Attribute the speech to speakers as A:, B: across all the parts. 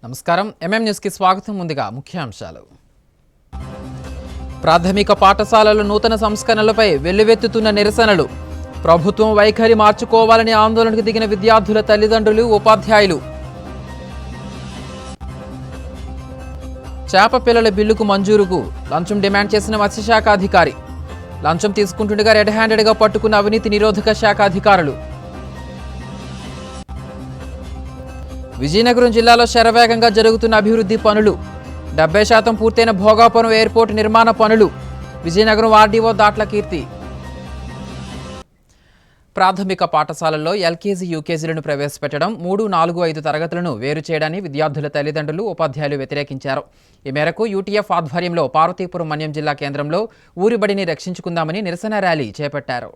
A: నమస్కారం MM news కి స్వాగతం. ముందుగా ముఖ్యాంశాలు. ప్రాథమిక పాఠశాలల నూతన సంస్కరణలపై వెల్లువెత్తుతున్న నిరసనలు. ప్రభుత్వం వైఖరి మార్చుకోవాలని ఆందోళనకు దిగిన విద్యార్థుల తల్లిదండ్రులు, ఉపాధ్యాయులు. చేప పిల్లల బిల్లుకు మంజూరుకు లంచం డిమాండ్ చేసిన మత్స్యశాఖ అధికారి. లంచం తీసుకుంటుండగా రెడ్ హ్యాండెడ్గా పట్టుకున్న అవినీతి నిరోధక శాఖ అధికారులు. విజయనగరం జిల్లాలో శరవేగంగా జరుగుతున్న అభివృద్ధి పనులు. 70% పూర్తయిన భోగాపురం ఎయిర్పోర్ట్ నిర్మాణ పనులు. విజయనగరం ఆర్డీఓ దాట్ల కీర్తి. ప్రాథమిక పాఠశాలల్లో ఎల్కేజీ, యూకేజీలను ప్రవేశపెట్టడం, 3, 4, 5 తరగతులను వేరు చేయడాన్ని విద్యార్థుల తల్లిదండ్రులు, ఉపాధ్యాయులు వ్యతిరేకించారు. ఈ మేరకు యూటీఎఫ్ ఆధ్వర్యంలో పార్వతీపురం మన్యం జిల్లా కేంద్రంలో ఊరి బడిని రక్షించుకుందామని నిరసన ర్యాలీ చేపట్టారు.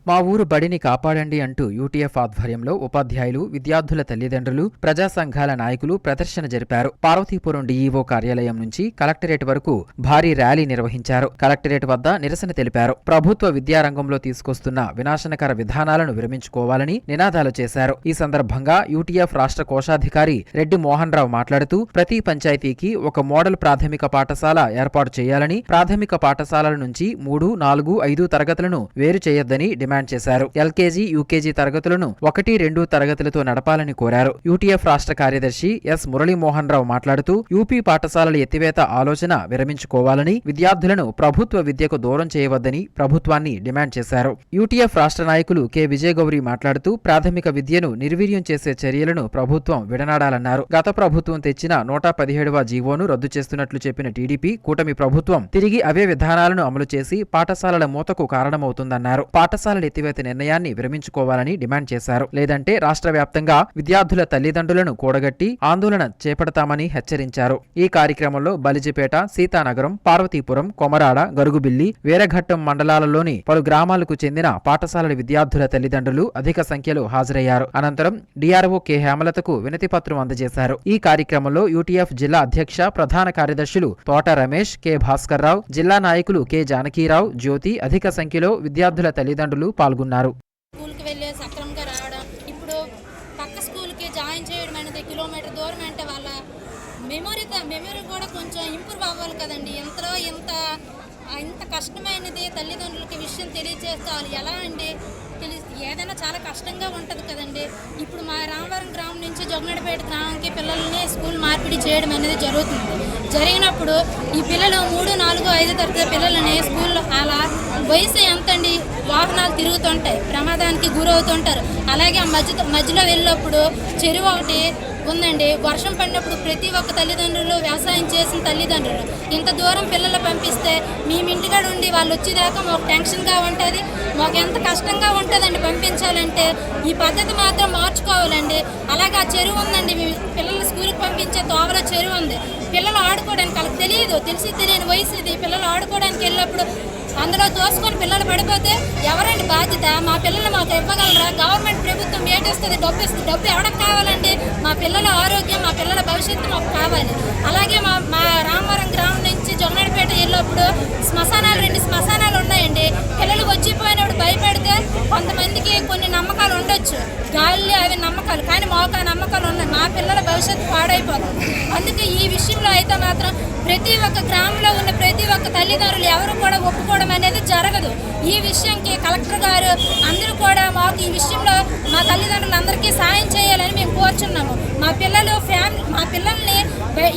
A: మా ఊరు బడిని కాపాడండి అంటూ యూటీఎఫ్ ఆధ్వర్యంలో ఉపాధ్యాయులు, విద్యార్థుల తల్లిదండ్రులు, ప్రజా సంఘాల నాయకులు ప్రదర్శన జరిపారు. పార్వతీపురం డీఈఓ కార్యాలయం నుంచి కలెక్టరేట్ వరకు భారీ ర్యాలీ నిర్వహించారు. కలెక్టరేట్ వద్ద నిరసన తెలిపారు. ప్రభుత్వ విద్యారంగంలో తీసుకొస్తున్న వినాశనకర విధానాలను విరమించుకోవాలని నినాదాలు చేశారు. ఈ సందర్భంగా యూటీఎఫ్ రాష్ట్ర కోశాధికారి రెడ్డి మోహన్ రావు మాట్లాడుతూ ప్రతి పంచాయతీకి ఒక మోడల్ ప్రాథమిక పాఠశాల ఏర్పాటు చేయాలని, ప్రాథమిక పాఠశాలల నుంచి 3, 4, 5 తరగతులను వేరు చేయొద్దని డిమాండ్ చేశారు. ఎల్కేజీ, యూకేజీ తరగతులను 1, 2 తరగతులతో నడపాలని కోరారు. యూటీఎఫ్ రాష్ట్ర కార్యదర్శి ఎస్ మురళీమోహన్ రావు మాట్లాడుతూ యూపీ పాఠశాలల ఎత్తివేత ఆలోచన విరమించుకోవాలని, విద్యార్థులను ప్రభుత్వ విద్యకు దూరం చేయవద్దని ప్రభుత్వాన్ని డిమాండ్ చేశారు. యూటీఎఫ్ రాష్ట్ర నాయకులు కె విజయగౌరి మాట్లాడుతూ ప్రాథమిక విద్యను నిర్వీర్యం చేసే చర్యలను ప్రభుత్వం విడనాడాలన్నారు. గత ప్రభుత్వం తెచ్చిన 117వ జీవోను రద్దు చేస్తున్నట్లు చెప్పిన టీడీపీ కూటమి ప్రభుత్వం తిరిగి అవే విధానాలను అమలు చేసి పాఠశాలల మూతకు కారణమవుతుందన్నారు. పాఠశాలల ఎత్తివేత నిర్ణయాన్ని విరమించుకోవాలని డిమాండ్ చేశారు. లేదంటే రాష్ట్ర వ్యాప్తంగా విద్యార్థుల తల్లిదండ్రులను కూడగట్టి ఆందోళన చేపడతామని హెచ్చరించారు. ఈ కార్యక్రమంలో బలిజిపేట, సీతానగరం, పార్వతీపురం, కొమరాడ, గరుగుబిల్లి, వీరఘట్టం మండలాలలోని పలు గ్రామాలకు చెందిన పాఠశాలల విద్యార్థుల తల్లిదండ్రులు అధిక సంఖ్యలో హాజరయ్యారు. అనంతరం డిఆర్ఓ కె హేమలతకు వినతి పత్రం అందజేశారు. ఈ కార్యక్రమంలో యూటీఎఫ్ జిల్లా అధ్యక్ష, ప్రధాన కార్యదర్శులు తోట రమేష్, కె భాస్కర్ రావు, జిల్లా నాయకులు కె జానకీరావు, జ్యోతి అధిక సంఖ్యలో విద్యార్థుల తల్లిదండ్రులు పాల్గొన్నారు.
B: స్కూల్కి వెళ్ళే సక్రమంగా రావడం, ఇప్పుడు పక్క స్కూల్కి జాయిన్ చేయడం అనేది కిలోమీటర్ దూరం అంటే వాళ్ళ మెమరీ కూడా కొంచెం ఇంప్రూవ్ అవ్వాలి కదండి. ఇంత కష్టమైనది తల్లిదండ్రులకి విషయం తెలియజేస్తే వాళ్ళు ఎలా అండి ఏదైనా చాలా కష్టంగా ఉంటుంది కదండి. ఇప్పుడు మా రామవరం గ్రామం నుంచి జొగనడిపేట గ్రామంకి పిల్లల్ని స్కూల్ మార్పిడి చేయడం అనేది జరిగినప్పుడు ఈ పిల్లలు 3, 4, 5 తరగతి పిల్లలని స్కూల్లో అలా వయసు ఎంతండి, వాహనాలు తిరుగుతుంటాయి, ప్రమాదానికి గురవుతుంటారు. అలాగే ఆ మధ్యలో వెళ్ళినప్పుడు చెరువు ఒకటి ఉందండి. వర్షం పడినప్పుడు ప్రతి ఒక్క తల్లిదండ్రులు, వ్యవసాయం చేసిన తల్లిదండ్రులు ఇంత దూరం పిల్లలు పంపిస్తే మేము ఇంటికాడ ఉండి వాళ్ళు వచ్చేదాకా మాకు టెన్షన్గా ఉంటుంది, మాకు ఎంత కష్టంగా ఉంటుందండి పంపించాలంటే. ఈ పద్ధతి మాత్రం మార్చుకోవాలండి. అలాగే ఆ చెరువు ఉందండి, పిల్లలు స్కూల్కి పంపించే తోవలో చెరువు ఉంది. పిల్లలు ఆడుకోవడానికి వాళ్ళకి తెలియని వయసు ఇది. పిల్లలు ఆడుకోవడానికి వెళ్ళినప్పుడు అందులో తోసుకొని పిల్లలు పడిపోతే ఎవరండి బాధ్యత? మా పిల్లలు మాకు ఇవ్వగలరా? గవర్నమెంట్ ప్రభుత్వం ఏటేస్తుంది? డబ్బు ఎవరికి కావాలండి? మా పిల్లల ఆరోగ్యం, మా పిల్లల భవిష్యత్తు మాకు కావాలి. అలాగే మా రామవరం గ్రామం నుంచి జొగనడిపేట వెళ్ళినప్పుడు 2 శ్మశానాలు ఉన్నాయండి. పిల్లలు వచ్చిపోయినప్పుడు భయపెడితే కొంతమందికి కొన్ని నమ్మకాలు ఉండొచ్చు, గాలి అవి నమ్మకాలు, కానీ మాకు ఆ నమ్మకాలు ఉన్నాయి. మా పిల్లల భవిష్యత్తు పాడైపోతుంది. అందుకే ఈ విషయంలో అయితే మాత్రం ప్రతి ఒక్క గ్రామంలో ఉన్న ప్రతి ఒక్క తల్లిదండ్రులు ఎవరు కూడా ఒప్పుకోవడం అనేది జరగదు. ఈ విషయంకి కలెక్టర్ గారు అందరూ కూడా మాకు ఈ విషయంలో మా తల్లిదండ్రులందరికీ సాయం చేయాలని మేము కోరుచున్నాము. మా పిల్లల్ని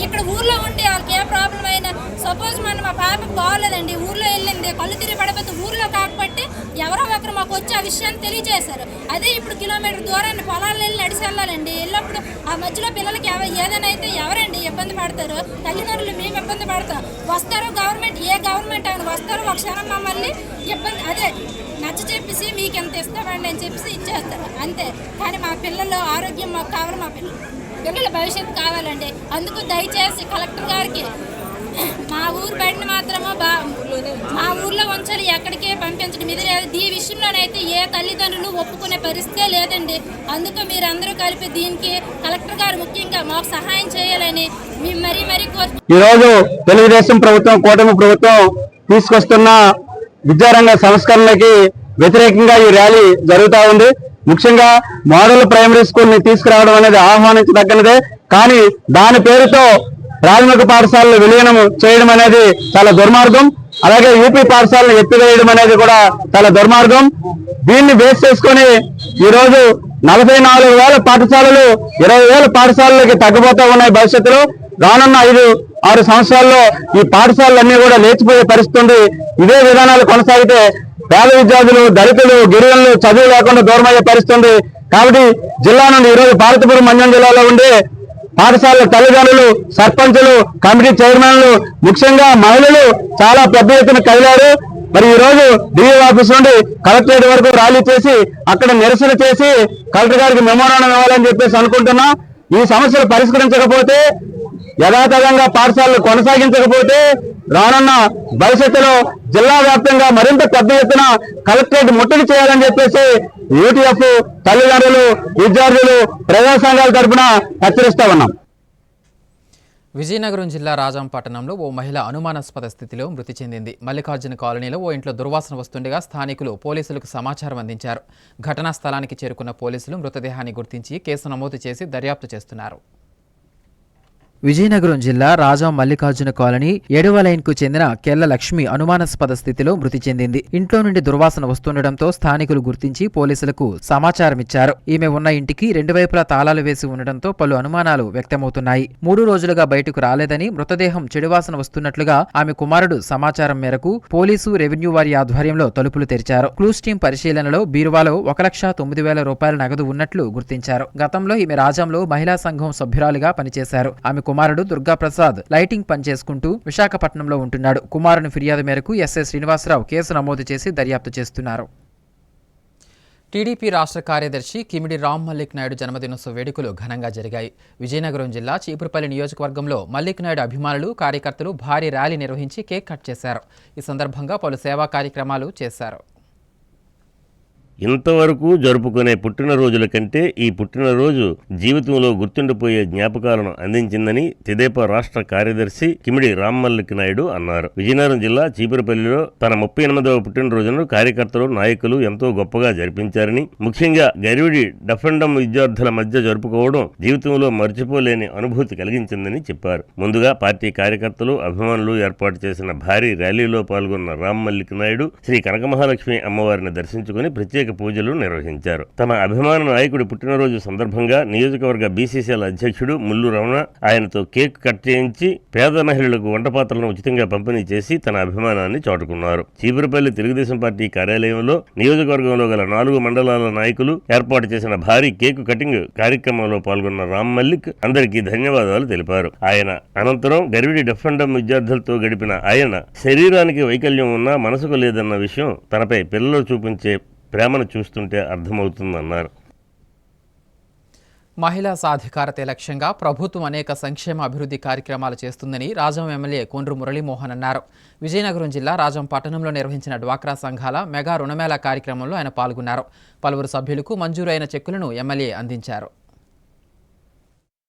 B: ఇక్కడ ఊర్లో ఉండి వాళ్ళకి ఏ ప్రాబ్లం అయినా, సపోజ్ మా పాపకు బాగోలేదండి, ఊర్లో వెళ్ళింది, కళ్ళు తిరిగి పడిపోతే ఊర్లో కాకపోతే ఎవరో ఒకరు మాకు వచ్చి ఆ విషయాన్ని తెలియజేశారు. అదే ఇప్పుడు కిలోమీటర్ దూరాన్ని పొలాలు వెళ్ళి నడిచి వెళ్ళాలండి. వెళ్ళినప్పుడు ఆ మధ్యలో పిల్లలకి ఏదైనా అయితే ఎవరండి ఇబ్బంది పడతారు? తల్లిదండ్రులు మేము ఇబ్బంది పడతాం. వస్తారు గవర్నమెంట్, ఏ గవర్నమెంట్ ఆయన వస్తారు, ఒక క్షణం మమ్మల్ని ఇబ్బంది నచ్చ చెప్పేసి మీకు ఎంత ఇస్తామండి అని చెప్పేసి ఇచ్చేస్తారు అంతే. కానీ మా పిల్లల ఆరోగ్యం మాకు కావాలి, మా పిల్లల భవిష్యత్తు కావాలండి. అందుకు దయచేసి కలెక్టర్ గారికి మా ఊరు బడిని మాత్రము మా ఊర్లో ఉంచాలి, ఎక్కడికే పంపించడం ఇది లేదు. ఈ విషయంలోనైతే ఏ తల్లిదండ్రులు ఒప్పుకునే పరిస్థితే లేదండి. అందుకు మీరందరూ కలిపి దీనికి కలెక్టర్ గారు ముఖ్యంగా మాకు సహాయం చేయాలని మేము మరీ
C: ఈరోజు తెలుగుదేశం ప్రభుత్వం, కూటమి ప్రభుత్వం తీసుకొస్తున్న విద్యారంగ సంస్కరణలకి వ్యతిరేకంగా ఈ ర్యాలీ జరుగుతూ ఉంది. ముఖ్యంగా మోడల్ ప్రైమరీ స్కూల్ ని తీసుకురావడం అనేది ఆహ్వానించదగ్గనదే. కానీ దాని పేరుతో ప్రాథమిక పాఠశాలలు విలీనం చేయడం అనేది చాలా దుర్మార్గం. అలాగే యూపీ పాఠశాలను ఎత్తివేయడం అనేది కూడా చాలా దుర్మార్గం. దీన్ని బేస్ చేసుకొని ఈరోజు 44,000 పాఠశాలలు 20,000 పాఠశాలలకి తగ్గిపోతూ ఉన్నాయి. భవిష్యత్తులో రానున్న 5-6 సంవత్సరాల్లో ఈ పాఠశాలలన్నీ కూడా లేచిపోయే పరిస్థితి ఉంది. ఇదే విధానాలు కొనసాగితే పేద విద్యార్థులు, దళితులు, గిరిజనులు చదువు లేకుండా దూరమయ్యే పరిస్థితి ఉంది. కాబట్టి జిల్లా నుండి ఈరోజు పార్వతీపురం మన్యం జిల్లాలో ఉండే పాఠశాలల తల్లిదండ్రులు, సర్పంచులు, కమిటీ చైర్మన్లు, ముఖ్యంగా మహిళలు చాలా పెద్ద ఎత్తున కదిలారు. మరి ఈ రోజు డిఈ ఆఫీస్ నుండి కలెక్టరేట్ వరకు ర్యాలీ చేసి అక్కడ నిరసన చేసి కలెక్టర్ గారికి మెమోరాండం ఇవ్వాలని చెప్పేసి అనుకుంటున్నాం. ఈ సమస్యలు పరిష్కరించకపోతే, యథాతథంగా పాఠశాలలు కొనసాగించకపోతే రానున్న భవిష్యత్తులో జిల్లా వ్యాప్తంగా మరింత పెద్ద ఎత్తున కలెక్టరేట్ ముట్టడి చేయాలని చెప్పేసి యూటీఎఫ్ తల్లిదండ్రులు, విద్యార్థులు, ప్రజా సంఘాల తరఫున హెచ్చరిస్తా ఉన్నాం.
A: విజయనగరం జిల్లా రాజాం పట్టణంలో ఓ మహిళ అనుమానాస్పద స్థితిలో మృతి చెందింది. మల్లికార్జున కాలనీలో ఓ ఇంట్లో దుర్వాసన వస్తుండగా స్థానికులు పోలీసులకు సమాచారం అందించారు. ఘటనా స్థలానికి చేరుకున్న పోలీసులు మృతదేహాన్ని గుర్తించి కేసు నమోదు చేసి దర్యాప్తు చేస్తున్నారు. విజయనగరం జిల్లా రాజాం మల్లికార్జున కాలనీ 7వ లైన్కు చెందిన కెల్ల లక్ష్మి అనుమానాస్పద స్థితిలో మృతి చెందింది. ఇంట్లో నుండి దుర్వాసన వస్తుండటంతో స్థానికులు గుర్తించి పోలీసులకు సమాచారం ఇచ్చారు. ఈమె ఉన్న ఇంటికి 2 వైపులా తాళాలు వేసి ఉండటంతో పలు అనుమానాలు వ్యక్తమవుతున్నాయి. 3 రోజులుగా బయటకు రాలేదని, మృతదేహం చెడువాసన వస్తున్నట్లుగా ఆమె కుమారుడు సమాచారం మేరకు పోలీసు, రెవెన్యూ వారి ఆధ్వర్యంలో తలుపులు తెరిచారు. క్లూస్ టీం పరిశీలనలో బీరువాలో 1,09,000 రూపాయల నగదు ఉన్నట్లు గుర్తించారు. గతంలో ఈమె రాజాంలో మహిళా సంఘం సభ్యురాలిగా పనిచేశారు. ఆమె కుమారుడు దుర్గాప్రసాద్ లైటింగ్ పనిచేసుకుంటూ విశాఖపట్నంలో ఉంటున్నాడు. కుమారుని ఫిర్యాదు మేరకు ఎస్ఐ శ్రీనివాసరావు కేసు నమోదు చేసి దర్యాప్తు చేస్తున్నారు. టీడీపీ రాష్ట్ర కార్యదర్శి కిమిడి రామ్ మల్లిక్ నాయుడు జన్మదినోత్సవ వేడుకలు ఘనంగా జరిగాయి. విజయనగరం జిల్లా చీపురుపల్లి నియోజకవర్గంలో మల్లిక్ నాయుడు అభిమానులు, కార్యకర్తలు భారీ ర్యాలీ నిర్వహించి కేక్ కట్ చేశారు. ఈ సందర్భంగా పలు సేవా కార్యక్రమాలు చేశారు.
D: ఇంతవరకు జరుపుకునే పుట్టినరోజుల కంటే ఈ పుట్టినరోజు జీవితంలో గుర్తుండిపోయే జ్ఞాపకాలను అందించిందని తెదేపా రాష్ట్ర కార్యదర్శి కిమిడి రామ్ మల్లిక్ నాయుడు అన్నారు. విజయనగరం జిల్లా చీపురుపల్లిలో తన 38వ పుట్టినరోజును కార్యకర్తలు, నాయకులు ఎంతో గొప్పగా జరిపించారని, ముఖ్యంగా గరివిడి డఫెండమ్ విద్యార్థుల మధ్య జరుపుకోవడం జీవితంలో మర్చిపోలేని అనుభూతి కలిగించిందని చెప్పారు. ముందుగా పార్టీ కార్యకర్తలు, అభిమానులు ఏర్పాటు చేసిన భారీ ర్యాలీలో పాల్గొన్న రామ్ మల్లిక్ నాయుడు శ్రీ కనకమహాలక్ష్మి అమ్మవారిని దర్శించుకుని ప్రత్యేక పూజలు నిర్వహించారు. తమ అభిమాన నాయకుడి పుట్టినరోజు సందర్భంగా నియోజకవర్గ బీసీసీఎల్ అధ్యక్షుడు ముల్లు రమణ ఆయనతో కేక్ కట్ చేయించి పేద మహిళలకు వంటపాత్రలను ఉచితంగా పంపిణీ చేసి తన అభిమానాన్ని చాటుకున్నారు. చీపురుపల్లి తెలుగుదేశం పార్టీ కార్యాలయంలో నియోజకవర్గంలో గల 4 మండలాల నాయకులు ఏర్పాటు చేసిన భారీ కేకు కటింగ్ కార్యక్రమంలో పాల్గొన్న రామ్ మల్లిక్ అందరికీ ధన్యవాదాలు తెలిపారు. ఆయన అనంతరం గరివిడి డఫెండమ్ విద్యార్థులతో గడిపిన ఆయన శరీరానికి వైకల్యం ఉన్నా మనసుకు లేదన్న విషయం తనపై పిల్లలు చూపించే ప్రేమను చూస్తుంటే అర్థమవుతుందన్నారు.
A: మహిళా సాధికారతే లక్ష్యంగా ప్రభుత్వం అనేక సంక్షేమ అభివృద్ధి కార్యక్రమాలు చేస్తుందని రాజాం ఎమ్మెల్యే కొండ్రు మురళీమోహన్ అన్నారు. విజయనగరం జిల్లా రాజాం పట్టణంలో నిర్వహించిన డ్వాక్రా సంఘాల మెగా రుణమేళా కార్యక్రమంలో ఆయన పాల్గొన్నారు. పలువురు సభ్యులకు మంజూరైన చెక్కులను ఎమ్మెల్యే అందించారు.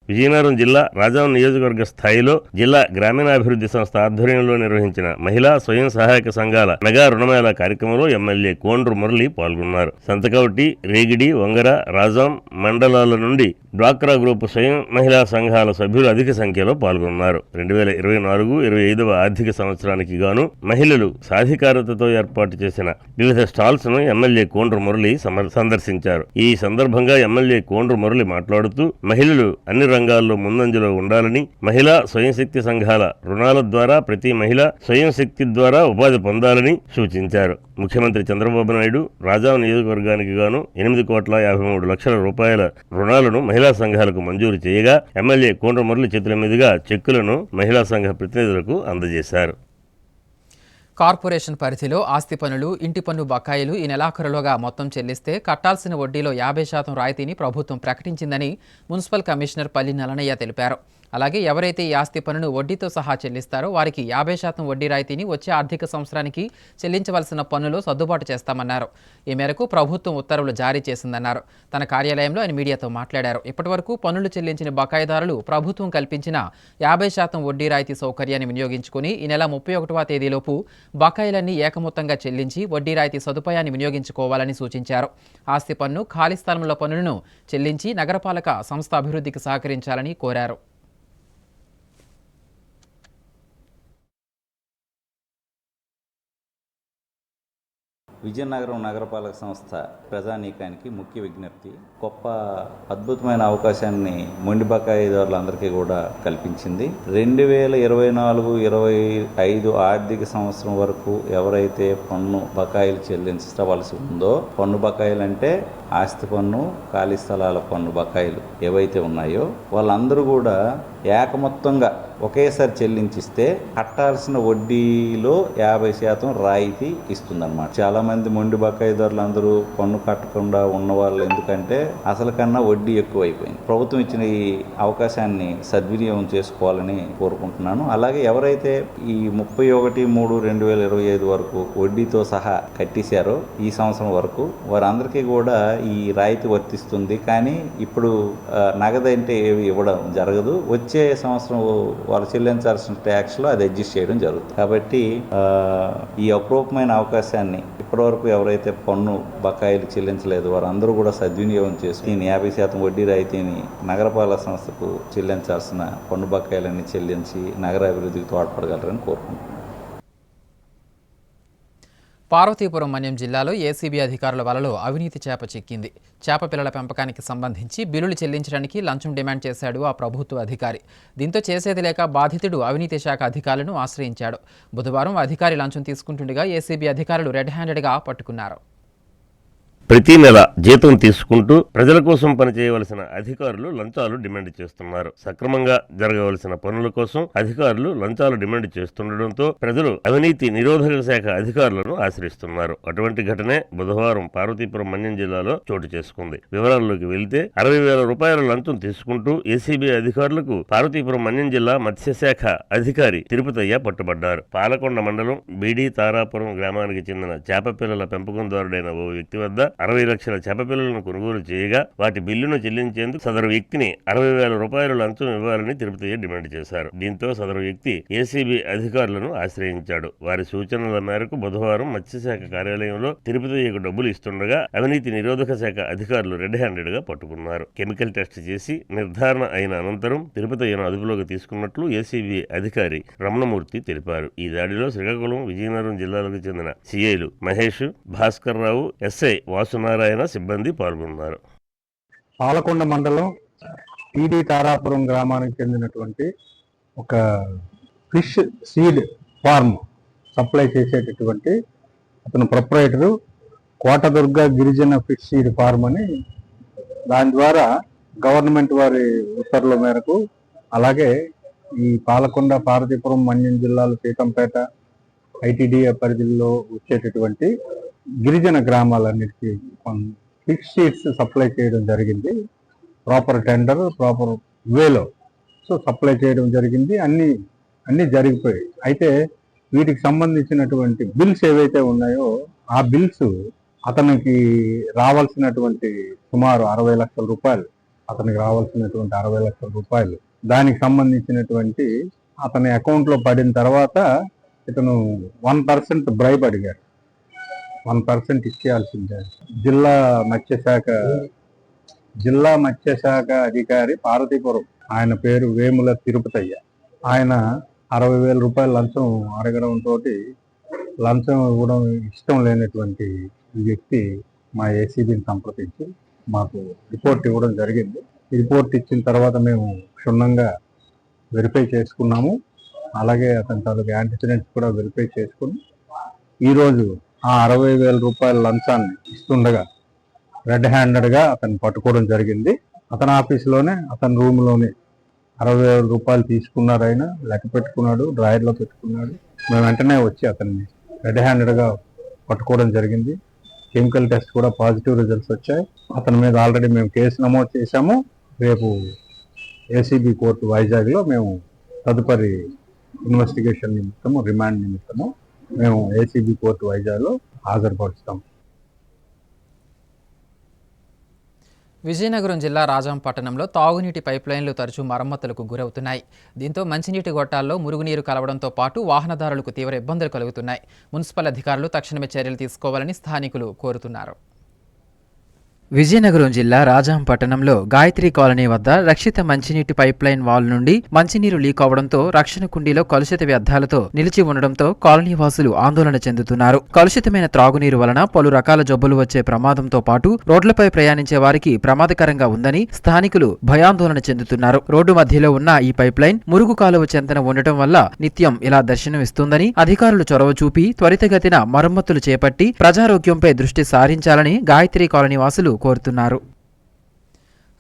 D: విజయనగరం జిల్లా రాజాం నియోజకవర్గ స్థాయిలో జిల్లా గ్రామీణాభివృద్ధి సంస్థ ఆధ్వర్యంలో నిర్వహించిన మహిళా స్వయం సహాయక సంఘాల మెగా రుణమేళా కార్యక్రమంలో ఎమ్మెల్యే కోండ్రు మురళి పాల్గొన్నారు. సంతకవటి, రేగిడి, వంగర, రాజాం మండలాల నుండి డ్వాక్రా గ్రూప్ స్వయం మహిళా సంఘాల సభ్యులు అధిక సంఖ్యలో పాల్గొన్నారు. 2024-25వ ఆర్థిక సంవత్సరానికి గాను మహిళలు సాధికారతతో ఏర్పాటు చేసిన వివిధ స్టాల్స్ ను ఎమ్మెల్యే కోండ్రు మురళి సందర్శించారు. ఈ సందర్భంగా ఎమ్మెల్యే కోండ్రు మురళి మాట్లాడుతూ మహిళలు అన్ని రంగాల్లో ముందంజలో ఉండాలని, మహిళా స్వయం శక్తి సంఘాల రుణాల ద్వారా ప్రతి మహిళ స్వయం శక్తి ద్వారా ఉపాధి పొందాలని సూచించారు. ముఖ్యమంత్రి చంద్రబాబు నాయుడు రాజాం నియోజకవర్గానికి గాను 8,53 లక్షల రూపాయల రుణాలను మహిళా సంఘాలకు మంజూరు చేయగా ఎమ్మెల్యే కోండ్రు మురళి చేతుల మీదుగా చెక్కులను మహిళా సంఘ ప్రతినిధులకు అందజేశారు.
A: కార్పొరేషన్ పరిధిలో ఆస్తి పన్నులు, ఇంటి పన్ను బకాయిలు ఈ నెలాఖరులోగా మొత్తం చెల్లిస్తే కట్టాల్సిన వడ్డీలో 50% రాయితీని ప్రభుత్వం ప్రకటించిందని మున్సిపల్ కమిషనర్ పల్లి నలనయ్య తెలిపారు. అలాగే ఎవరైతే ఈ ఆస్తి పన్నును వడ్డీతో సహా చెల్లిస్తారో వారికి 50% వడ్డీ రాయితీని వచ్చే ఆర్థిక సంవత్సరానికి చెల్లించవలసిన పన్నులో సర్దుబాటు చేస్తామన్నారు. ఈ మేరకు ప్రభుత్వం ఉత్తర్వులు జారీ చేసిందన్నారు. తన కార్యాలయంలో ఆయన మీడియాతో మాట్లాడారు. ఇప్పటివరకు పన్నులు చెల్లించిన బకాయిదారులు ప్రభుత్వం కల్పించిన 50% వడ్డీ రాయితీ సౌకర్యాన్ని వినియోగించుకుని ఈ నెల 31వ తేదీలోపు బకాయిలన్నీ ఏకమొత్తంగా చెల్లించి వడ్డీ రాయితీ సదుపాయాన్ని వినియోగించుకోవాలని సూచించారు. ఆస్తి పన్ను, ఖాళీ స్థలముల పన్నులను చెల్లించి నగరపాలక సంస్థ అభివృద్ధికి సహకరించాలని కోరారు.
E: విజయనగరం నగరపాలక సంస్థ ప్రజానీకానికి ముఖ్య విజ్ఞప్తి. గొప్ప అద్భుతమైన అవకాశాన్ని మొండి బకాయిదారులందరికీ కూడా కల్పించింది. 2024-25 ఆర్థిక సంవత్సరం వరకు ఎవరైతే పన్ను బకాయిలు చెల్లించవలసి ఉందో, పన్ను బకాయిలు అంటే ఆస్తి పన్ను, ఖాళీ స్థలాల పన్ను బకాయిలు ఏవైతే ఉన్నాయో వాళ్ళందరూ కూడా ఏకమొత్తంగా ఒకేసారి చెల్లించిస్తే కట్టాల్సిన వడ్డీలో 50% రాయితీ ఇస్తుందన్నమాట. చాలా మంది మొండి బకాయిదారులు అందరూ పన్ను కట్టకుండా ఉన్నవాళ్ళు ఎందుకంటే అసలు కన్నా వడ్డీ ఎక్కువైపోయింది. ప్రభుత్వం ఇచ్చిన ఈ అవకాశాన్ని సద్వినియోగం చేసుకోవాలని కోరుకుంటున్నాను. అలాగే ఎవరైతే ఈ 31/3/2025 వరకు వడ్డీతో సహా కట్టేశారో ఈ సంవత్సరం వరకు వారందరికీ కూడా ఈ రాయితీ వర్తిస్తుంది. కానీ ఇప్పుడు నగదంటే ఏవి ఇవ్వడం జరగదు. వచ్చే సంవత్సరం వాళ్ళు చెల్లించాల్సిన ట్యాక్స్లో అది అడ్జస్ట్ చేయడం జరుగుతుంది. కాబట్టి ఈ అపరూపమైన అవకాశాన్ని ఇప్పటివరకు ఎవరైతే పన్ను బకాయిలు చెల్లించలేదు వారందరూ కూడా సద్వినియోగం చేసుకుని 50% వడ్డీ రాయితీని నగరపాలక సంస్థకు చెల్లించాల్సిన పన్ను బకాయిలన్నీ చెల్లించి నగర అభివృద్ధికి తోడ్పడగలరని కోరుకుంటున్నాను.
A: పార్వతీపురం మన్యం జిల్లాలో ఏసీబీ అధికారుల వలలో అవినీతి చేప చిక్కింది. చేప పిల్లల పెంపకానికి సంబంధించి బిల్లులు చెల్లించడానికి లంచం డిమాండ్ చేశాడు ఆ ప్రభుత్వ అధికారి. దీంతో చేసేది లేక బాధితుడు అవినీతి శాఖ అధికారులను ఆశ్రయించాడు. బుధవారం అధికారి లంచం తీసుకుంటుండగా ఏసీబీ అధికారులు రెడ్ హ్యాండెడ్గా పట్టుకున్నారు.
D: ప్రతి నెల జీతం తీసుకుంటూ ప్రజల కోసం పనిచేయవలసిన అధికారులు లంచాలు డిమాండ్ చేస్తున్నారు. సక్రమంగా జరగవలసిన పనుల కోసం అధికారులు లంచాలు డిమాండ్ చేస్తుండటంతో ప్రజలు అవినీతి నిరోధక శాఖ అధికారులను ఆశ్రయిస్తున్నారు. అటువంటి ఘటనే బుధవారం పార్వతీపురం మన్యం జిల్లాలో చోటు చేసుకుంది. వివరాల్లోకి వెళ్తే 60,000 రూపాయల లంచం తీసుకుంటూ ఏసీబీ అధికారులకు పార్వతీపురం మన్యం జిల్లా మత్స్యశాఖ అధికారి తిరుపతయ్య పట్టుబడ్డారు. పాలకొండ మండలం బీడీ తారాపురం గ్రామానికి చెందిన చేప పిల్లల పెంపకందారుడైన ఓ వ్యక్తి వద్ద 60 లక్షల చేప పిల్లలను కొనుగోలు చేయగా వాటి బిల్లును చెల్లించేందుకు సదరు వ్యక్తిని 60,000 రూపాయలు లంచం ఇవ్వాలని తిరుపతి డిమాండ్ చేశారు. దీంతో సదరు వ్యక్తి ఏసీబీ అధికారులను ఆశ్రయించాడు. వారి సూచనల మేరకు బుధవారం మత్స్యశాఖ కార్యాలయంలో తిరుపతికి డబ్బులు ఇస్తుండగా అవినీతి నిరోధక శాఖ అధికారులు రెడ్ హ్యాండెడ్ గా పట్టుకున్నారు. కెమికల్ టెస్ట్ చేసి నిర్ధారణ అయిన అనంతరం తిరుపతిని అదుపులోకి తీసుకున్నట్లు ఏసీబీ అధికారి రమణమూర్తి తెలిపారు. ఈ దాడిలో శ్రీకాకుళం, విజయనగరం జిల్లాలకు చెందిన సిఐలు మహేష్, భాస్కర్ రావు, ఎస్ఐ వాసునారాయణ సిబ్బంది పాల్గొన్నారు.
F: పాలకొండ మండలం టీడీ తారాపురం గ్రామానికి చెందినటువంటి ఒక ఫిష్ సీడ్ ఫార్మ్ సప్లై చేసేటటువంటి అతను ప్రొప్రైటరు కోటదుర్గ గిరిజన ఫిష్ సీడ్ ఫార్మ్ అని, దాని ద్వారా గవర్నమెంట్ వారి ఉత్తర్వుల మేరకు అలాగే ఈ పాలకొండ, పార్వతీపురం, మన్యం జిల్లాలు, సీతంపేట, ఐటీడీఏ పరిధిలో వచ్చేటటువంటి గిరిజన గ్రామాలన్నిటికీ ఫిష్ సీడ్స్ సప్లై చేయడం జరిగింది. ప్రాపర్ టెండర్, ప్రాపర్ వేలో సప్లై చేయడం జరిగింది. అన్నీ జరిగిపోయాయి. అయితే వీటికి సంబంధించినటువంటి బిల్స్ ఏవైతే ఉన్నాయో ఆ బిల్స్ అతనికి రావాల్సినటువంటి సుమారు 60 లక్షల రూపాయలు, అతనికి రావాల్సినటువంటి 60 లక్షల రూపాయలు దానికి సంబంధించినటువంటి అతని అకౌంట్లో పడిన తర్వాత ఇతను 1% బ్రైబ్ అడిగాడు. 1% ఇచ్చేయాల్సిందే. జిల్లా మత్స్యశాఖ అధికారి పార్వతీపురం, ఆయన పేరు వేముల తిరుపతయ్య. ఆయన 60,000 రూపాయల లంచం అడగడంతో లంచం ఇవ్వడం ఇష్టం లేనటువంటి వ్యక్తి మా ఏసీబీని సంప్రదించి మాకు రిపోర్ట్ ఇవ్వడం జరిగింది. రిపోర్ట్ ఇచ్చిన తర్వాత మేము క్షుణ్ణంగా వెరిఫై చేసుకున్నాము. అలాగే అతని తాలూకు యాంటిసిడెంట్స్ కూడా వెరిఫై చేసుకుని ఈరోజు ఆ 60,000 రూపాయల లంచాన్ని ఇస్తుండగా రెడ్ హ్యాండెడ్గా అతను పట్టుకోవడం జరిగింది. అతని ఆఫీసులోనే, అతని రూమ్లోనే 60,000 రూపాయలు తీసుకున్నారు. ఆయన లెక్క పెట్టుకున్నాడు, డ్రాయర్లో పెట్టుకున్నాడు. మేము వెంటనే వచ్చి అతన్ని రెడ్ హ్యాండెడ్గా పట్టుకోవడం జరిగింది. కెమికల్ టెస్ట్ కూడా పాజిటివ్ రిజల్ట్స్ వచ్చాయి. అతని మీద ఆల్రెడీ మేము కేసు నమోదు చేశాము. రేపు ఏసీబీ కోర్టు వైజాగ్లో మేము తదుపరి ఇన్వెస్టిగేషన్ నిమిత్తము రిమాండ్ నిమిత్తము మేము ఏసీబీ కోర్టు వైజాగ్లో హాజరుపరుస్తాం.
A: విజయనగరం జిల్లా రాజాం పట్టణంలో తాగునీటి పైప్లైన్లు తరచూ మరమ్మతులకు గురవుతున్నాయి. దీంతో మంచినీటి గొట్టాల్లో మురుగునీరు కలవడంతో పాటు వాహనదారులకు తీవ్ర ఇబ్బందులు కలుగుతున్నాయి. మున్సిపల్ అధికారులు తక్షణమే చర్యలు తీసుకోవాలని స్థానికులు కోరుతున్నారు. విజయనగరం జిల్లా రాజాం పట్టణంలో గాయత్రి కాలనీ వద్ద రక్షిత మంచినీటి పైప్లైన్ వాల్ నుండి మంచినీరు లీక్ అవడంతో రక్షణ కుండీలో కలుషిత వ్యర్థాలతో నిలిచి ఉండడంతో కాలనీ వాసులు ఆందోళన చెందుతున్నారు. కలుషితమైన త్రాగునీరు వలన పలు రకాల జబ్బులు వచ్చే ప్రమాదంతో పాటు రోడ్లపై ప్రయాణించే వారికి ప్రమాదకరంగా ఉందని స్థానికులు భయాందోళన చెందుతున్నారు. రోడ్డు మధ్యలో ఉన్న ఈ పైప్లైన్ మురుగు కాలువ చెంతన ఉండటం వల్ల నిత్యం ఇలా దర్శనమిస్తుందని అధికారులు చొరవ చూపి త్వరితగతిన మరమ్మతులు చేపట్టి ప్రజారోగ్యంపై దృష్టి సారించాలని గాయత్రి కాలనీ వాసులు కోరుతున్నారు.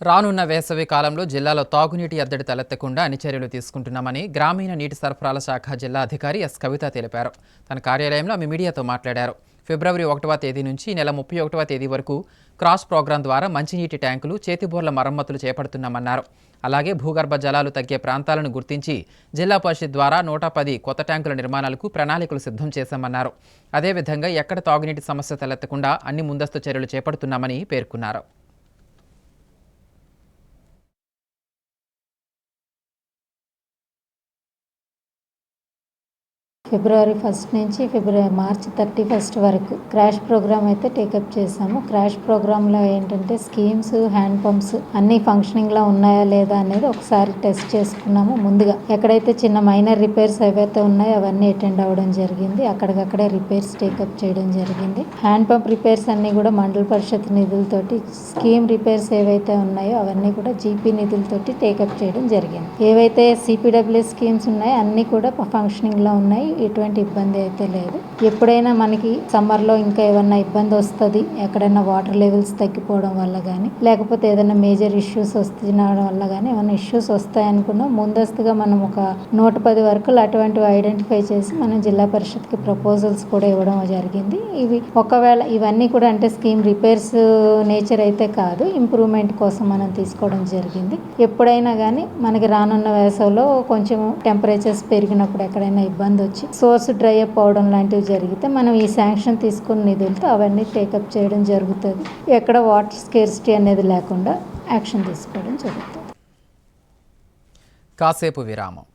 A: రానున్న వేసవి కాలంలో జిల్లాలో తాగునీటి ఎద్దడి తలెత్తకుండా అన్ని చర్యలు తీసుకుంటున్నామని గ్రామీణ నీటి సరఫరాల శాఖ జిల్లా అధికారి ఎస్ కవిత తెలిపారు. తన కార్యాలయంలో ఆమె మీడియాతో మాట్లాడారు. ఫిబ్రవరి 1వ తేదీ నుంచి నెల 31వ తేదీ వరకు క్రాస్ ప్రోగ్రాం ద్వారా మంచినీటి ట్యాంకులు, చేతిబోర్ల మరమ్మతులు చేపడుతున్నామన్నారు. అలాగే భూగర్భ జలాలు తగ్గే ప్రాంతాలను గుర్తించి జిల్లా పరిషత్ ద్వారా 110 కొత్త ట్యాంకుల నిర్మాణాలకు ప్రణాళికలు సిద్ధం చేశామన్నారు. అదేవిధంగా ఎక్కడ తాగునీటి సమస్య తలెత్తకుండా అన్ని ముందస్తు చర్యలు చేపడుతున్నామని పేర్కొన్నారు.
G: ఫిబ్రవరి 1 నుంచి మార్చి 31 వరకు క్రాష్ ప్రోగ్రామ్ అయితే టేకప్ చేసాము. క్రాష్ ప్రోగ్రాంలో ఏంటంటే స్కీమ్స్, హ్యాండ్ పంప్స్ అన్నీ ఫంక్షనింగ్లో ఉన్నాయా లేదా అనేది ఒకసారి టెస్ట్ చేసుకున్నాము. ముందుగా ఎక్కడైతే చిన్న మైనర్ రిపేర్స్ ఏవైతే ఉన్నాయో అవన్నీ అటెండ్ అవ్వడం జరిగింది. అక్కడికక్కడే రిపేర్స్ టేకప్ చేయడం జరిగింది. హ్యాండ్ పంప్ రిపేర్స్ అన్నీ కూడా మండల పరిషత్ నిధులతోటి, స్కీమ్ రిపేర్స్ ఏవైతే ఉన్నాయో అవన్నీ కూడా జీపీ నిధులతోటి టేకప్ చేయడం జరిగింది. ఏవైతే సిపిడబ్ల్యూ స్కీమ్స్ ఉన్నాయో అన్నీ కూడా ఫంక్షనింగ్లో ఉన్నాయి. ఎటువంటి ఇబ్బంది అయితే లేదు. ఎప్పుడైనా మనకి సమ్మర్లో ఇంకా ఏమన్నా ఇబ్బంది వస్తుంది, ఎక్కడైనా వాటర్ లెవెల్స్ తగ్గిపోవడం వల్ల కానీ, లేకపోతే ఏదైనా మేజర్ ఇష్యూస్ వస్తున్నడం వల్ల కానీ ఏమైనా ఇష్యూస్ వస్తాయనుకున్నాం, ముందస్తుగా మనం ఒక 110 వరకు అటువంటివి ఐడెంటిఫై చేసి మనం జిల్లా పరిషత్కి ప్రపోజల్స్ కూడా ఇవ్వడం జరిగింది. ఇవి ఒకవేళ ఇవన్నీ కూడా అంటే స్కీమ్ రిపేర్స్ నేచర్ అయితే కాదు, ఇంప్రూవ్మెంట్ కోసం మనం తీసుకోవడం జరిగింది. ఎప్పుడైనా కానీ మనకి రానున్న వేసవిలో కొంచెం టెంపరేచర్స్ పెరిగినప్పుడు ఎక్కడైనా ఇబ్బంది వచ్చి సోర్స్ డ్రై అప్ అవడం లాంటివి జరిగితే మనం ఈ శాంక్షన్ తీసుకున్న నిధులతో అవన్నీ టేకప్ చేయడం జరుగుతుంది. ఎక్కడ వాటర్ స్కేర్సిటీ అనేది లేకుండా యాక్షన్ తీసుకోవడం జరుగుతుంది.
A: కాసేపు విరామం.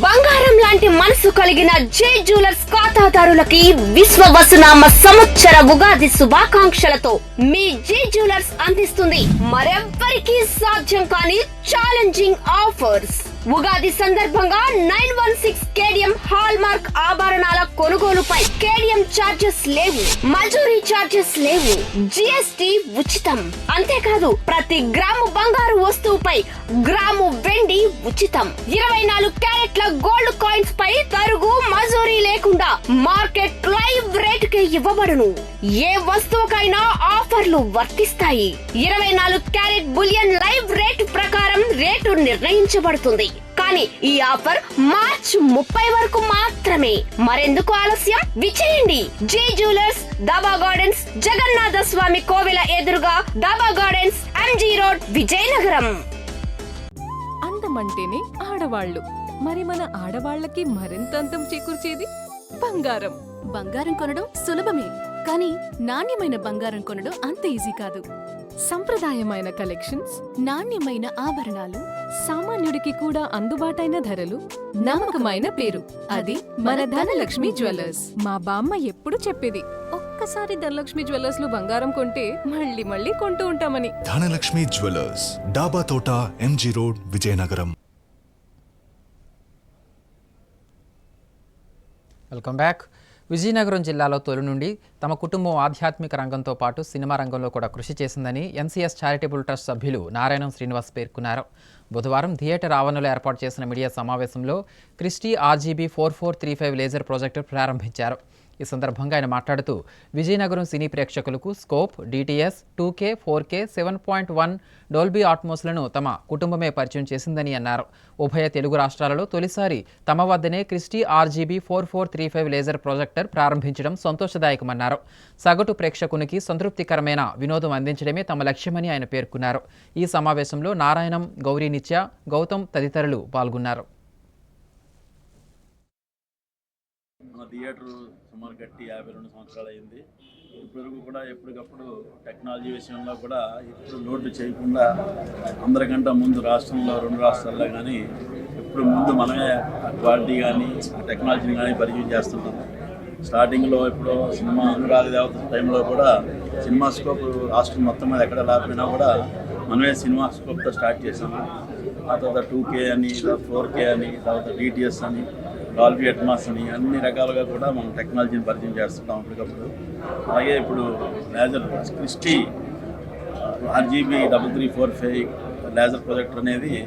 H: బంగారం లాంటి మనసు కలిగిన జే జ్యువెలర్స్ ఖాతాదారులకి విశ్వవసునామ సంవత్సర ఉగాది శుభాకాంక్షలతో మీ జే జ్యువెలర్స్ అందిస్తుంది మరెవ్వరికీ సాధ్యం కాని ఛాలెంజింగ్ ఆఫర్స్. ఉగాది సందర్భంగా 916 కేడియం హాల్ మార్క్ ఆభరణాల కొనుగోలుపై కేడియం చార్జెస్ లేవు, మజూరీ చార్జెస్ లేవు, జిఎస్టి ఉచితం. అంతేకాదు ప్రతి గ్రాము బంగారు వస్తువుపై గ్రాము వెండి ఉచితం. 24 క్యారెట్ల గోల్డ్ కాయిన్స్ పై తరుగు, మజూరీ లేకుండా మార్కెట్ లైవ్ రేట్ కి ఇవ్వబడును. ఏ వస్తువుకైనా ఆఫర్లు వర్తిస్తాయి. 24 క్యారెట్ బులియన్ లైవ్ రేటు ప్రకారం రేటు నిర్ణయించబడుతుంది. కానీ ఈ ఆఫర్ మార్చి 30 వరకు మాత్రమే. మరెందుకు ఆలస్యం? విచేయండి. J jewellers, Daba gardens, Jagannatha Swamy కోవెల ఎదురుగా, Daba gardens, MG road, Vizianagaram.
I: అందమంటేనే ఆడవాళ్లు, మరి మన ఆడవాళ్లకి మరింత అందం చేకూర్చేది బంగారం. బంగారం కొనడం సులభమే, కానీ నాణ్యమైన బంగారం కొనడం అంత ఈజీ కాదు. సంప్రదాయమైన కలెక్షన్స్, నాణ్యమైన ఆభరణాలు, సామాన్యుడికి కూడా అందుబాటైన ధరలు, నమ్మకమైన పేరు, అది మన ధనలక్ష్మి జ్యువెలర్స్. మా బామ్మ ఎప్పుడు చెప్పేది, ఒక్కసారి ధనలక్ష్మి జ్యువెలర్స్ లో బంగారం కొంటే మళ్ళీ మళ్ళీ కొంటూ ఉంటామని.
J: ధనలక్ష్మి జ్యువెలర్స్, డాబా తోట, MG road, Vizianagaram.
A: Welcome back. Vizianagaram జిల్లాలో తొలి నుండి తమ కుటుంబం ఆధ్యాత్మిక రంగంతో పాటు సినిమా రంగంలో కూడా కృషి చేసిందని ఎన్సీఎస్ చారిటబుల్ ట్రస్ట్ సభ్యులు నారాయణం శ్రీనివాస్ పేర్కొన్నారు. బుధవారం థియేటర్ ఆవరణలో ఏర్పాటు చేసిన మీడియా సమావేశంలో క్రిస్టీ RGB 4435 లేజర్ ప్రాజెక్టర్ ప్రారంభించారు. ఈ సందర్భంగా ఆయన మాట్లాడుతూ విజయనగరం సినీ ప్రేక్షకులకు scope, DTS, 2K, 4K, 7.1 Dolby ఆట్మోస్లను తమ కుటుంబమే పరిచయం చేసిందని అన్నారు. ఉభయ తెలుగు రాష్ట్రాలలో తొలిసారి తమ వద్దనే క్రిస్టీ RGB 4435 లేజర్ ప్రొజెక్టర్ ప్రారంభించడం సంతోషదాయకమన్నారు. సగటు ప్రేక్షకునికి సంతృప్తికరమైన వినోదం అందించడమే తమ లక్ష్యమని ఆయన పేర్కొన్నారు. ఈ సమావేశంలో నారాయణం, గౌరీ నిత్య, గౌతమ్ తదితరులు పాల్గొన్నారు.
K: మన థియేటర్ సుమారు కట్టి 52 సంవత్సరాలు అయింది. ఇప్పటివరకు కూడా ఎప్పటికప్పుడు టెక్నాలజీ విషయంలో కూడా ఎప్పుడు లోటు చేయకుండా అందరికంటే ముందు రాష్ట్రంలో 2 రాష్ట్రాల్లో కానీ ఎప్పుడు ముందు మనమే ఆ క్వాలిటీ కానీ ఆ టెక్నాలజీని కానీ పరిచయం చేస్తున్నాము. స్టార్టింగ్లో ఇప్పుడు సినిమా అనురాగ దేవత టైంలో కూడా సినిమా స్కోప్ రాష్ట్రం మొత్తం మీద ఎక్కడ లేకపోయినా కూడా మనమే సినిమా స్కోప్తో స్టార్ట్ చేసాము. ఆ తర్వాత 2K అని, 4K అని, తర్వాత DTS అని, డాల్బీ అట్మాస్ అని అన్ని రకాలుగా కూడా మనం టెక్నాలజీని పరిచయం చేస్తుంటాం అప్పటికప్పుడు. అలాగే ఇప్పుడు laser Christie RGB 3345 laser projector అనేది ఈ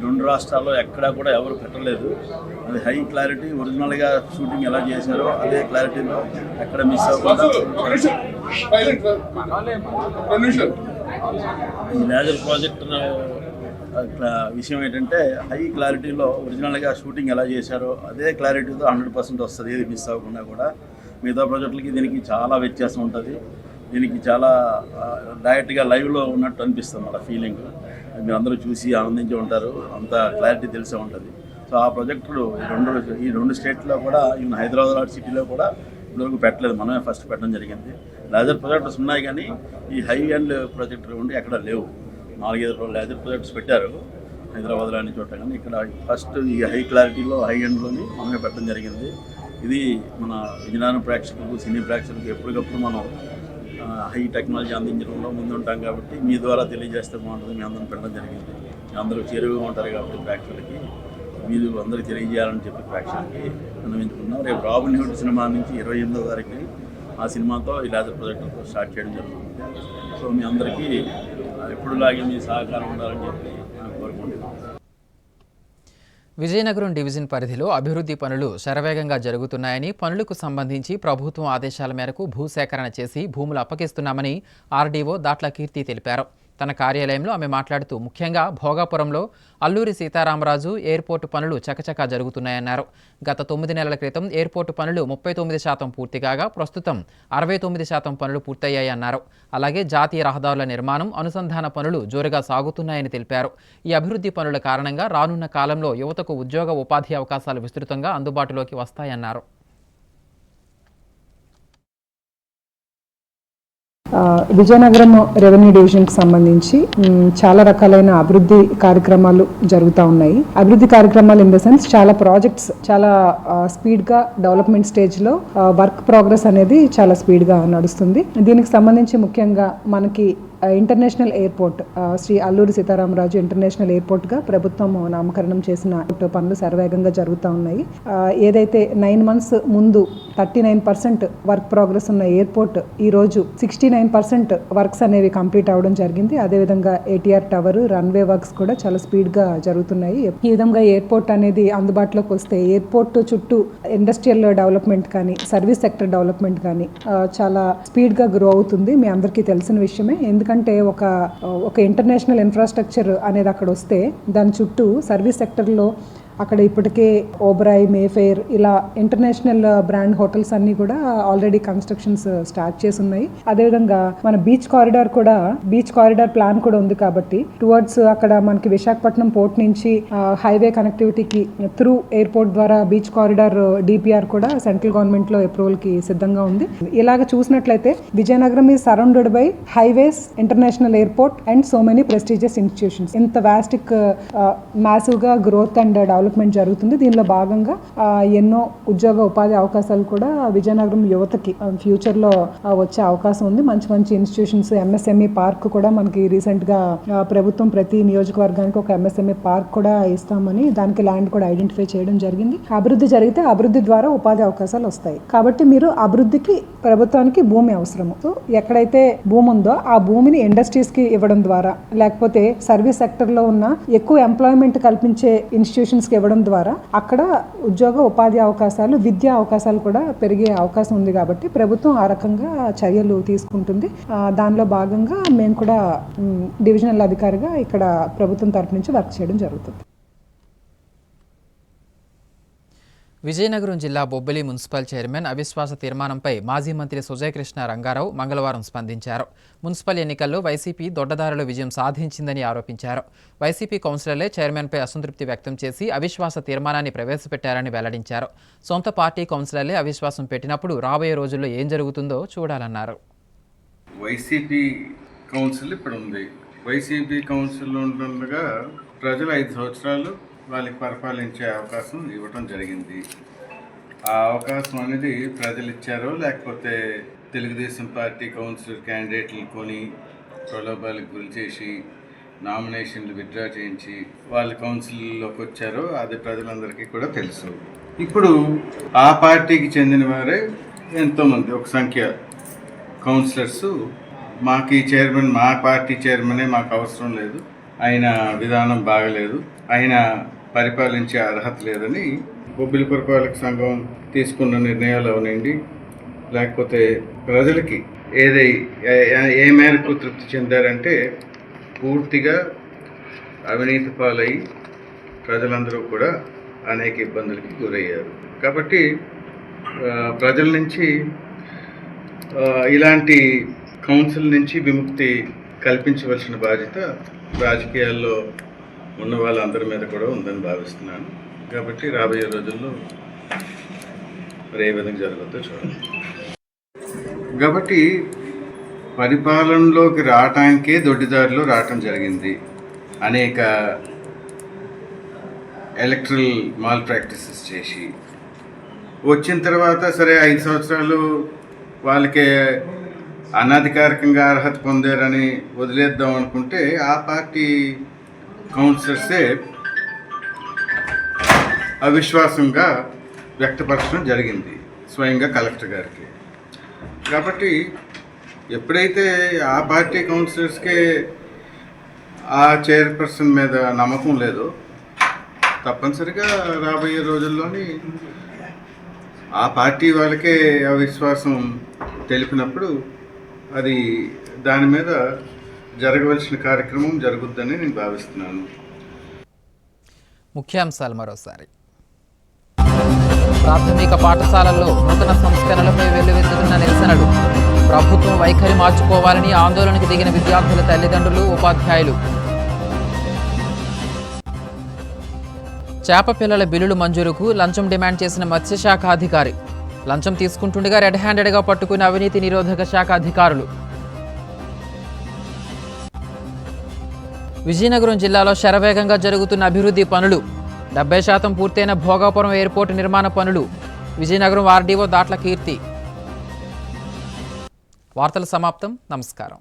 K: 2 రాష్ట్రాల్లో ఎక్కడా కూడా ఎవరు పెట్టలేదు. అది హై క్లారిటీ, ఒరిజినల్గా షూటింగ్ ఎలా చేశారో అదే క్లారిటీలో ఎక్కడ మిస్ అవ్వకుండా ఈ లేజర్ ప్రాజెక్టర్ విషయం ఏంటంటే హై క్లారిటీలో ఒరిజినల్గా షూటింగ్ ఎలా చేశారో అదే క్లారిటీతో 100% వస్తుంది, ఏది మిస్ అవ్వకుండా కూడా. మిగతా ప్రాజెక్టులకి దీనికి చాలా వ్యత్యాసం ఉంటుంది. దీనికి చాలా డైరెక్ట్గా లైవ్లో ఉన్నట్టు అనిపిస్తుంది అలా ఫీలింగ్. మీరు అందరూ చూసి ఆనందించి ఉంటారు, అంత క్లారిటీ తెలిసే ఉంటుంది. సో ఆ ప్రాజెక్టులు ఈ రెండు స్టేట్లో కూడా, ఈవెన్ హైదరాబాద్ సిటీలో కూడా ఇప్పటివరకు పెట్టలేదు, మనమే ఫస్ట్ పెట్టడం జరిగింది. లేజర్ ప్రాజెక్టర్స్ ఉన్నాయి కానీ ఈ హై ఎండ్ ప్రాజెక్టులు ఉండి ఎక్కడ లేవు. 4-5 లేజర్ ప్రాజెక్ట్స్ పెట్టారు హైదరాబాద్లో అన్ని చోట్ల, కానీ ఇక్కడ ఫస్ట్ ఈ హై క్లారిటీలో హై ఎండ్లోని మనమే పెట్టడం జరిగింది. ఇది మన విజయనగరం ప్రేక్షకులకు, సినీ ప్రేక్షకులకు ఎప్పటికప్పుడు మనం హై టెక్నాలజీ అందించడంలో ముందుంటాం కాబట్టి మీ ద్వారా తెలియజేస్తే బాగుంటుంది. మీ అందరం పెట్టడం జరిగింది. మీ అందరూ చేరువుగా ఉంటారు కాబట్టి ప్రేక్షకులకి మీరు అందరికీ తెలియజేయాలని చెప్పి ప్రేక్షకులకి విన్నవించుకున్నాం. రేపు రాబిన్ హుడ్ సినిమా నుంచి 28వ తారీఖుని ఆ సినిమాతో ఈ లేజర్ ప్రాజెక్టులతో స్టార్ట్ చేయడం జరుగుతుంది. సో మీ అందరికీ ఎప్పుడులాగే మీ సహకారం ఉండాలని చెప్పి కోరుకుంటున్నాం.
A: విజయనగరం డివిజన్ పరిధిలో అభివృద్ధి పనులు శరవేగంగా జరుగుతున్నాయని, పనులకు సంబంధించి ప్రభుత్వం ఆదేశాల మేరకు భూసేకరణ చేసి భూములు అప్పగిస్తున్నామని RDO దాట్ల కీర్తి తెలిపారు. తన కార్యాలయంలో ఆమె మాట్లాడుతూ ముఖ్యంగా భోగాపురంలో అల్లూరి సీతారామరాజు ఎయిర్పోర్టు పనులు చకచకా జరుగుతున్నాయన్నారు. గత 9 నెలల క్రితం ఎయిర్పోర్టు పనులు 39% పూర్తి కాగా ప్రస్తుతం 69% పనులు పూర్తయ్యాయన్నారు. అలాగే జాతీయ రహదారుల నిర్మాణం, అనుసంధాన పనులు జోరుగా సాగుతున్నాయని తెలిపారు. ఈ అభివృద్ధి పనుల కారణంగా రానున్న కాలంలో యువతకు ఉద్యోగ ఉపాధి అవకాశాలు విస్తృతంగా అందుబాటులోకి వస్తాయన్నారు.
L: విజయనగరం రెవెన్యూ డివిజన్కి సంబంధించి చాలా రకాలైన అభివృద్ధి కార్యక్రమాలు జరుగుతూ ఉన్నాయి. అభివృద్ధి కార్యక్రమాలు ఇన్ ద సెన్స్ చాలా ప్రాజెక్ట్స్ చాలా స్పీడ్గా డెవలప్మెంట్ స్టేజ్లో వర్క్ ప్రోగ్రెస్ అనేది చాలా స్పీడ్గా నడుస్తుంది. దీనికి సంబంధించి ముఖ్యంగా మనకి international airport, Shri Alluri Sitaramaraju international ఎయిర్పోర్ట్గా ప్రభుత్వం నామకరణం చేసిన పనులు శరవేగంగా జరుగుతూ ఉన్నాయి. ఏదైతే 9 months ముందు 39% వర్క్ ప్రోగ్రెస్ ఉన్న ఎయిర్పోర్ట్ ఈరోజు 69% వర్క్స్ అనేవి కంప్లీట్ అవ్వడం జరిగింది. అదేవిధంగా ATR టవర్, రన్వే వర్క్స్ కూడా చాలా స్పీడ్గా జరుగుతున్నాయి. ఈ విధంగా ఎయిర్పోర్ట్ అనేది అందుబాటులోకి వస్తే ఎయిర్పోర్ట్ చుట్టూ ఇండస్ట్రియల్ డెవలప్మెంట్ కానీ, సర్వీస్ సెక్టర్ డెవలప్మెంట్ కానీ చాలా స్పీడ్గా గ్రో అవుతుంది. మీ అందరికీ తెలిసిన విషయమే. ఎందుకంటే ఒక ఇంటర్నేషనల్ ఇన్ఫ్రాస్ట్రక్చర్ అనేది అక్కడ వస్తే దాని చుట్టూ సర్వీస్ సెక్టర్లో అక్కడ ఇప్పటికే ఓబరాయ్, మేఫెయిర్ ఇలా ఇంటర్నేషనల్ బ్రాండ్ హోటల్స్ అన్నీ కూడా ఆల్రెడీ కన్స్ట్రక్షన్స్ స్టార్ట్ చేసి ఉన్నాయి. అదేవిధంగా మన బీచ్ కారిడార్ ప్లాన్ కూడా ఉంది కాబట్టి టువర్డ్స్ అక్కడ మనకి విశాఖపట్నం పోర్ట్ నుంచి హైవే కనెక్టివిటీకి త్రూ ఎయిర్పోర్ట్ ద్వారా బీచ్ కారిడార్ DPR కూడా సెంట్రల్ గవర్నమెంట్ లో అప్రూవల్ కి సిద్ధంగా ఉంది. ఇలాగ చూసినట్లయితే Vizianagaram is surrounded by highways, international airport and so many prestigious institutions. ఇంత వాస్టిక్ మ్యాసివ్ గా గ్రోత్ అండ్ డెవలప్మెంట్ జరుగుతుంది. దీనిలో భాగంగా ఎన్నో ఉద్యోగ ఉపాధి అవకాశాలు కూడా విజయనగరం యువతకి ఫ్యూచర్ లో వచ్చే అవకాశం ఉంది. మంచి మంచి ఇన్స్టిట్యూషన్స్, MSME పార్క్ కూడా మనకి రీసెంట్ గా ప్రభుత్వం ప్రతి నియోజకవర్గానికి ఒక MSME పార్క్ కూడా ఇస్తామని దానికి ల్యాండ్ కూడా ఐడెంటిఫై చేయడం జరిగింది. అభివృద్ధి జరిగితే అభివృద్ధి ద్వారా ఉపాధి అవకాశాలు వస్తాయి. కాబట్టి మీరు అభివృద్ధికి ప్రభుత్వానికి భూమి అవసరము. సో ఎక్కడైతే భూమి ఉందో ఆ భూమిని ఇండస్ట్రీస్ కి ఇవ్వడం ద్వారా, లేకపోతే సర్వీస్ సెక్టర్ లో ఉన్న ఎక్కువ ఎంప్లాయ్మెంట్ కల్పించే ఇన్స్టిట్యూషన్స్ కి ఇవ్వడం ద్వారా అక్కడ ఉద్యోగ ఉపాధి అవకాశాలు, విద్యా అవకాశాలు కూడా పెరిగే అవకాశం ఉంది కాబట్టి ప్రభుత్వం ఆ రకంగా చర్యలు తీసుకుంటుంది. దానిలో భాగంగా మేము కూడా డివిజనల్ అధికారిగా ఇక్కడ ప్రభుత్వం తరపు నుంచి వర్క్ చేయడం జరుగుతుంది.
A: విజయనగరం జిల్లా బొబ్బిలి మున్సిపల్ చైర్మన్ అవిశ్వాస తీర్మానంపై మాజీ మంత్రి సుజయ్ కృష్ణ రంగారావు మంగళవారం స్పందించారు. మున్సిపల్ ఎన్నికల్లో వైసీపీ దొడ్డదారుల విజయం సాధించిందని ఆరోపించారు. వైసీపీ కౌన్సిలర్లే చైర్మన్పై అసంతృప్తి వ్యక్తం చేసి అవిశ్వాస తీర్మానాన్ని ప్రవేశపెట్టారని వెల్లడించారు. సొంత పార్టీ కౌన్సిలర్లే అవిశ్వాసం పెట్టినప్పుడు రాబోయే రోజుల్లో ఏం జరుగుతుందో చూడాలన్నారు.
M: వైసీపీ కౌన్సిల్ ఇప్పుడు ఉంది. వైసీపీ కౌన్సిల్ ఉండగా ప్రజలు 5 సంవత్సరాలు వాళ్ళకి పరిపాలించే అవకాశం ఇవ్వటం జరిగింది. ఆ అవకాశం అనేది ప్రజలు ఇచ్చారో లేకపోతే తెలుగుదేశం పార్టీ కౌన్సిలర్ క్యాండిడేట్లను కొని ప్రలోభాలకు గురి చేసి నామినేషన్లు విత్డ్రా చేయించి వాళ్ళ కౌన్సిల్లోకి వచ్చారో అది ప్రజలందరికీ కూడా తెలుసు. ఇప్పుడు ఆ పార్టీకి చెందిన వారే ఎంతోమంది, ఒక సంఖ్య కౌన్సిలర్స్ మాకు ఈ చైర్మన్, మా పార్టీ చైర్మనే మాకు అవసరం లేదు, ఆయన విధానం బాగలేదు, ఆయన పరిపాలించే అర్హత లేదని బొబ్బిలి పురపాలక సంఘం తీసుకున్న నిర్ణయాలు అవనండి, లేకపోతే ప్రజలకి ఏ మేరకు తృప్తి చెందారంటే పూర్తిగా అవినీతి పాలై ప్రజలందరూ కూడా అనేక ఇబ్బందులకి గురయ్యారు. కాబట్టి ప్రజల నుంచి ఇలాంటి కౌన్సిల్ నుంచి విముక్తి కల్పించవలసిన బాధ్యత రాజకీయాల్లో ఉన్న వాళ్ళందరి మీద కూడా ఉందని భావిస్తున్నాను. కాబట్టి రాబోయే రోజుల్లో మరి ఏ విధంగా జరుగుతుందో చూడాలి. కాబట్టి పరిపాలనలోకి రావటానికే దొడ్డిదారిలో రావటం జరిగింది. అనేక ఎలక్ట్రల్ మాల్ ప్రాక్టీసెస్ చేసి వచ్చిన తర్వాత సరే 5 సంవత్సరాలు వాళ్ళకే అనధికారికంగా అర్హత పొందారని వదిలేద్దాం అనుకుంటే ఆ పార్టీ కౌన్సిలర్సే అవిశ్వాసంగా వ్యక్తపరచడం జరిగింది స్వయంగా కలెక్టర్ గారికి. కాబట్టి ఎప్పుడైతే ఆ పార్టీ కౌన్సిలర్స్కే ఆ చైర్పర్సన్ మీద నమ్మకం లేదో తప్పనిసరిగా రాబోయే రోజుల్లోని ఆ పార్టీ వాళ్ళకే అవిశ్వాసం తెలిపినప్పుడు అది దాని మీద జరగవలసిన కార్యక్రమం జరుగుద్దని నేను భావిస్తున్నాను.
A: ముఖ్యాంశాలు మరోసారి. ప్రాథమిక పాఠశాలల్లో నూతన సంస్కరణలపై వెల్లువెత్తుతున్న నిరసనలు. ప్రభుత్వం వైఖరి మార్చుకోవాలని ఆందోళనకు దిగిన విద్యార్థుల తల్లిదండ్రులు, ఉపాధ్యాయులు. చేప పిల్లల బిల్లులు మంజూరుకు లంచం డిమాండ్ చేసిన మత్స్యశాఖ అధికారి. లంచం తీసుకుంటుండగా రెడ్ హ్యాండెడ్గా పట్టుకున్న అవినీతి నిరోధక శాఖ అధికారులు. విజయనగరం జిల్లాలో శరవేగంగా జరుగుతున్న అభివృద్ధి పనులు. 70% పూర్తయిన భోగాపురం ఎయిర్పోర్టు నిర్మాణ పనులు. విజయనగరం ఆర్డీఓ దాట్ల కీర్తి. వార్తలు సమాప్తం. నమస్కారం.